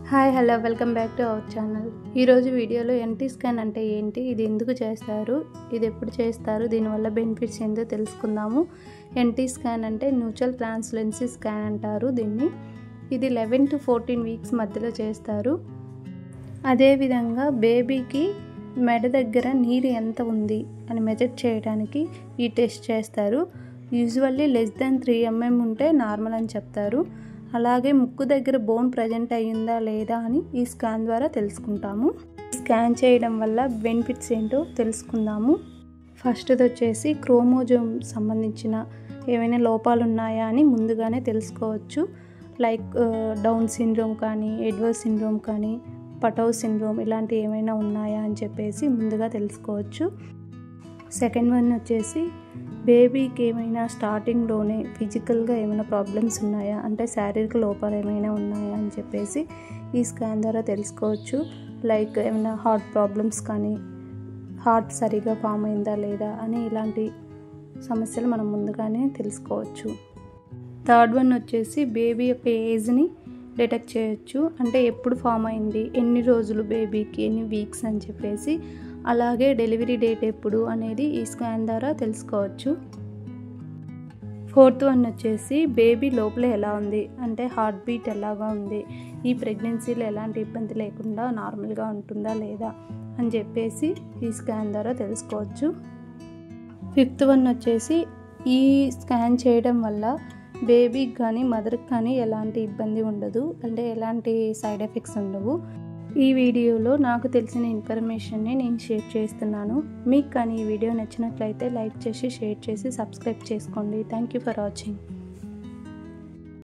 Hi hello welcome back to our channel. ఈరోజు వీడియోలో NT scan అంటే ఏంటి, ఇది ఎందుకు చేస్తారు, ఇది ఎప్పుడు చేస్తారు, దీనివల్ల బెనిఫిట్స్ ఏంటో తెలుసుకుందాము. ఎన్టీ స్కాన్ అంటే న్యూట్రల్ ట్రాన్స్లెన్సీ స్కాన్ అంటారు దీన్ని. ఇది 11 to 14 వీక్స్ మధ్యలో చేస్తారు. అదేవిధంగా బేబీకి మెడ దగ్గర నీరు ఎంత ఉంది అని మెజర్ చేయడానికి ఈ టెస్ట్ చేస్తారు. యూజువల్లీ <3 mm ఉంటే నార్మల్ అని చెప్తారు. అలాగే ముక్కు దగ్గర బోన్ ప్రజెంట్ అయ్యిందా లేదా అని ఈ స్కాన్ ద్వారా తెలుసుకుంటాము. స్కాన్ చేయడం వల్ల బెనిఫిట్స్ ఏంటో తెలుసుకుందాము. ఫస్ట్ది వచ్చేసి క్రోమోజోమ్ సంబంధించిన ఏమైనా లోపాలు ఉన్నాయా అని ముందుగానే తెలుసుకోవచ్చు. లైక్ డౌన్ సిండ్రోమ్ కానీ, ఎడ్వర్డ్ సిండ్రోమ్ కానీ, పటౌ సిండ్రోమ్ ఇలాంటివి ఏమైనా ఉన్నాయా అని చెప్పేసి ముందుగా తెలుసుకోవచ్చు. సెకండ్ వన్ వచ్చేసి బేబీకి ఏమైనా స్టార్టింగ్లోనే ఫిజికల్గా ఏమైనా ప్రాబ్లమ్స్ ఉన్నాయా అంటే శారీరక లోపాలు ఏమైనా ఉన్నాయా అని చెప్పేసి ఈ స్కాన్ ద్వారా తెలుసుకోవచ్చు. లైక్ ఏమైనా హార్ట్ ప్రాబ్లమ్స్ కానీ, హార్ట్ సరిగా ఫామ్ అయిందా లేదా అని ఇలాంటి సమస్యలు మనం ముందుగానే తెలుసుకోవచ్చు. థర్డ్ వన్ వచ్చేసి బేబీ యొక్క ఏజ్ని డిటెక్ట్ చేయొచ్చు. అంటే ఎప్పుడు ఫామ్ అయింది, ఎన్ని రోజులు బేబీకి, ఎన్ని వీక్స్ అని చెప్పేసి, అలాగే డెలివరీ డేట్ ఎప్పుడు అనేది ఈ స్కాన్ ద్వారా తెలుసుకోవచ్చు. ఫోర్త్ వన్ వచ్చేసి బేబీ లోపల ఎలా ఉంది అంటే హార్ట్ బీట్ ఎలాగా ఉంది, ఈ ప్రెగ్నెన్సీలో ఎలాంటి ఇబ్బంది లేకుండా నార్మల్గా ఉంటుందా లేదా అని చెప్పేసి ఈ స్కాన్ ద్వారా తెలుసుకోవచ్చు. ఫిఫ్త్ వన్ వచ్చేసి ఈ స్కాన్ చేయడం వల్ల బేబీకి కానీ మదర్కి కానీ ఎలాంటి ఇబ్బంది ఉండదు, అంటే ఎలాంటి సైడ్ ఎఫెక్ట్స్ ఉండవు. ఈ వీడియోలో నాకు తెలిసిన ఇన్ఫర్మేషన్ని నేను షేర్ చేస్తున్నాను. మీకు కానీ ఈ వీడియో నచ్చినట్లయితే లైక్ చేసి, షేర్ చేసి, సబ్స్క్రైబ్ చేసుకోండి. Thank you for watching.